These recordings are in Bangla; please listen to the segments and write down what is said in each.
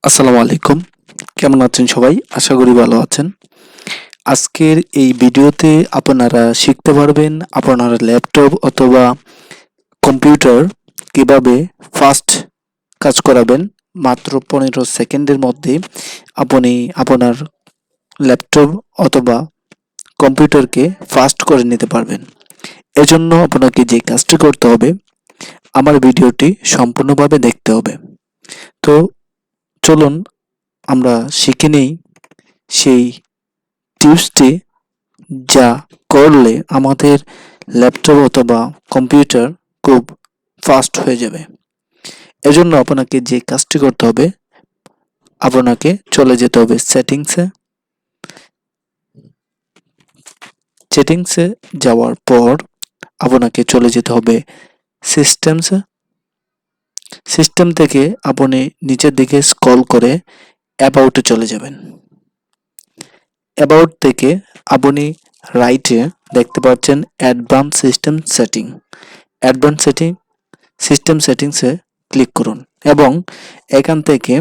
আসসালামু আলাইকুম। কেমন আছেন সবাই? আশা করি ভালো আছেন। আজকের এই ভিডিওতে আপনারা শিখতে পারবেন আপনার ল্যাপটপ অথবা কম্পিউটার কিভাবে ফাস্ট কাজ করাবেন। মাত্র 15 সেকেন্ডের মধ্যে আপনি আপনার ল্যাপটপ অথবা কম্পিউটারকে ফাস্ট করে নিতে পারবেন। এজন্য আপনাকে যে কাজটি করতে হবে, আমার ভিডিওটি সম্পূর্ণভাবে দেখতে হবে। তো চলুন আমরা শিখে নেই সেই টিপসটি, যা করলে আমাদের ল্যাপটপ অথবা কম্পিউটার খুব ফাস্ট হয়ে যাবে। এজন্য আপনাকে যে কাজটি করতে হবে, আপনাকে চলে যেতে হবে সেটিংসে যাওয়ার পর আপনাকে চলে যেতে হবে সিস্টেম থেকে আপনি নিচের দিকে স্ক্রল করে অ্যাবাউটে চলে যাবেন। অ্যাবাউট থেকে আপনি রাইটে দেখতে পাচ্ছেন অ্যাডভান্স সিস্টেম সেটিংসে ক্লিক করুন এবং এখান থেকে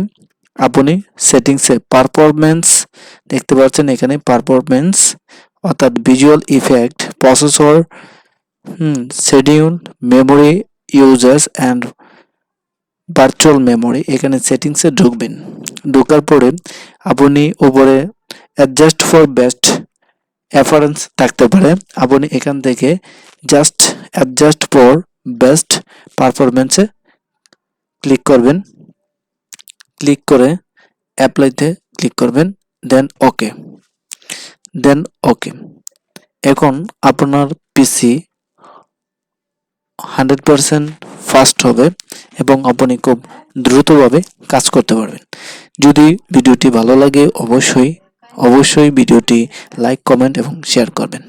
আপনি সেটিংসে পারফরম্যান্স দেখতে পাচ্ছেন। এখানে পারফরম্যান্স অর্থাৎ visual effect, processor, schedule, memory users and virtual memory, এখানে সেটিংসে ঢুকবেন। ঢোকার পরে আপনি উপরে অ্যাডজাস্ট ফর বেস্ট রেফারেন্স থাকতে পারে, আপনি এখান থেকে জাস্ট অ্যাডজাস্ট ফর বেস্ট পারফরমেন্সে ক্লিক করবেন। ক্লিক করে অ্যাপ্লাইতে ক্লিক করবেন, দেন ওকে। এখন আপনার পিসি 100% ফাস্ট হবে এবং আপনি খুব দ্রুতভাবে কাজ করতে পারবেন। যদি ভিডিওটি ভালো লাগে অবশ্যই ভিডিওটি লাইক, কমেন্ট এবং শেয়ার করবেন।